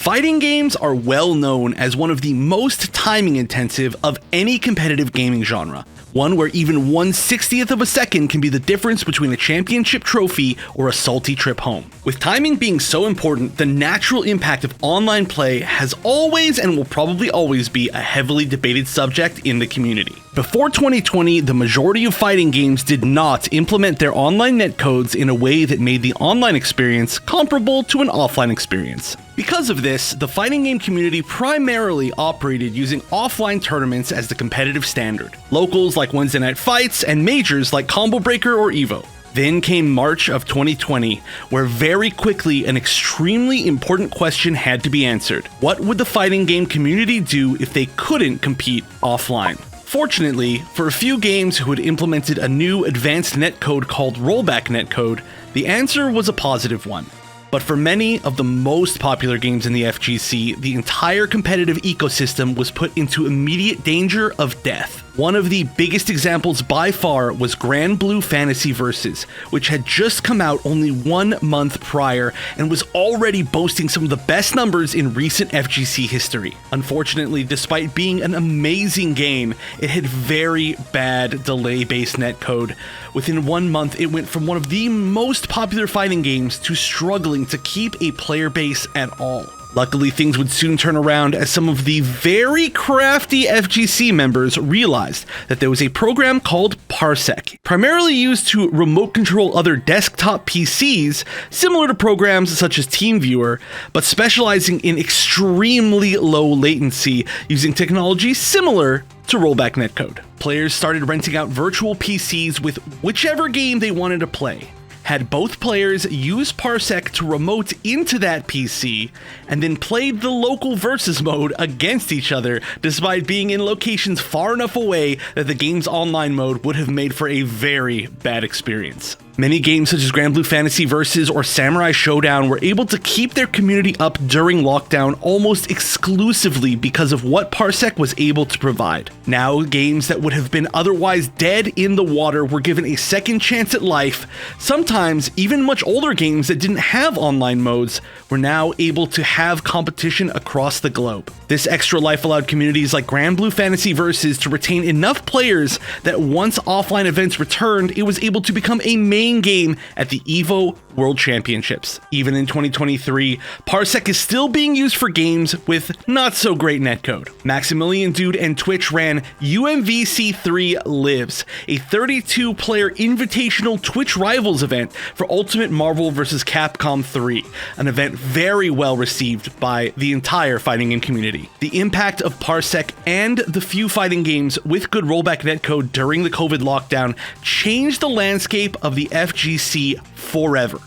Fighting games are well known as one of the most timing intensive of any competitive gaming genre. One where even 1/60th of a second can be the difference between a championship trophy or a salty trip home. With timing being so important, the natural impact of online play has always and will probably always be a heavily debated subject in the community. Before 2020, the majority of fighting games did not implement their online netcodes in a way that made the online experience comparable to an offline experience. Because of this, the fighting game community primarily operated using offline tournaments as the competitive standard. Locals like Wednesday Night Fights and majors like Combo Breaker or EVO. Then came March of 2020, where very quickly an extremely important question had to be answered. What would the fighting game community do if they couldn't compete offline? Fortunately, for a few games who had implemented a new advanced netcode called rollback netcode, the answer was a positive one. But for many of the most popular games in the FGC, the entire competitive ecosystem was put into immediate danger of death. One of the biggest examples by far was Grand Blue Fantasy Versus, which had just come out only 1 month prior and was already boasting some of the best numbers in recent FGC history. Unfortunately, despite being an amazing game, it had very bad delay-based netcode. Within 1 month, it went from one of the most popular fighting games to struggling to keep a player base at all. Luckily, things would soon turn around as some of the very crafty FGC members realized that there was a program called Parsec, primarily used to remote control other desktop PCs, similar to programs such as TeamViewer, but specializing in extremely low latency using technology similar to rollback netcode. Players started renting out virtual PCs with whichever game they wanted to play. Had both players use Parsec to remote into that PC, and then played the local versus mode against each other, despite being in locations far enough away that the game's online mode would have made for a very bad experience. Many games such as Grand Blue Fantasy Versus or Samurai Showdown were able to keep their community up during lockdown almost exclusively because of what Parsec was able to provide. Now, games that would have been otherwise dead in the water were given a second chance at life. Sometimes, even much older games that didn't have online modes were now able to have competition across the globe. This extra life allowed communities like Grand Blue Fantasy Versus to retain enough players that once offline events returned, it was able to become a main game at the EVO World Championships. Even in 2023, Parsec is still being used for games with not so great netcode. Maximilian Dude and Twitch ran UMVC3 Lives, a 32-player invitational Twitch Rivals event for Ultimate Marvel vs. Capcom 3, an event very well received by the entire fighting game community. The impact of Parsec and the few fighting games with good rollback netcode during the COVID lockdown changed the landscape of the FGC forever,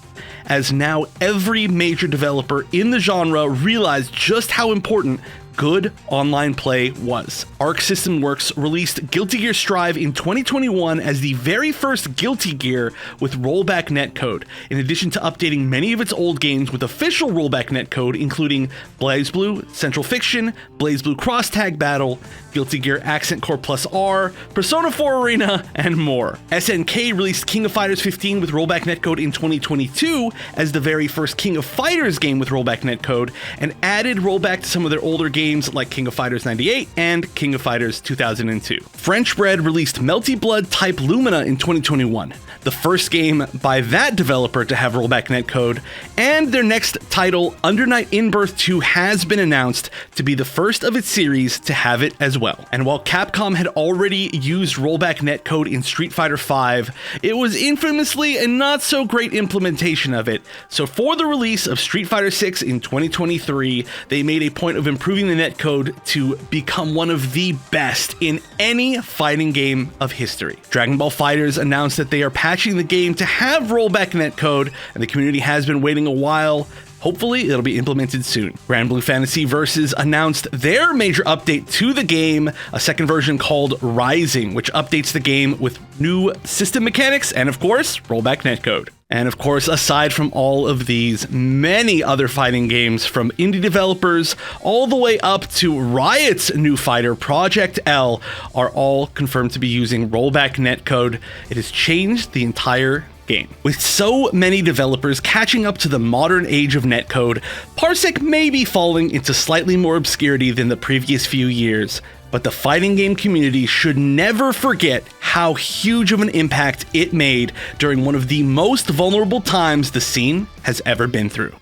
as now every major developer in the genre realized just how important good online play was. Arc System Works released Guilty Gear Strive in 2021 as the very first Guilty Gear with rollback netcode, in addition to updating many of its old games with official rollback netcode, including BlazBlue Central Fiction, BlazBlue Cross Tag Battle, Guilty Gear Accent Core Plus R, Persona 4 Arena, and more. SNK released King of Fighters 15 with rollback netcode in 2022 as the very first King of Fighters game with rollback netcode, and added rollback to some of their older games like King of Fighters 98 and King of Fighters 2002. French Bread released Melty Blood Type Lumina in 2021, the first game by that developer to have rollback netcode, and their next title, Under Night In-Birth 2, has been announced to be the first of its series to have it as well. And while Capcom had already used rollback netcode in Street Fighter V, it was infamously a not so great implementation of it. So for the release of Street Fighter VI in 2023, they made a point of improving the netcode to become one of the best in any fighting game of history. Dragon Ball FighterZ announced that they are patching the game to have rollback netcode, and the community has been waiting a while. Hopefully, it'll be implemented soon. Grand Blue Fantasy Versus announced their major update to the game, a second version called Rising, which updates the game with new system mechanics and, of course, rollback netcode. And of course, aside from all of these, many other fighting games from indie developers all the way up to Riot's new fighter, Project L, are all confirmed to be using rollback netcode. It has changed the entire game. With so many developers catching up to the modern age of netcode, Parsec may be falling into slightly more obscurity than the previous few years, but the fighting game community should never forget how huge of an impact it made during one of the most vulnerable times the scene has ever been through.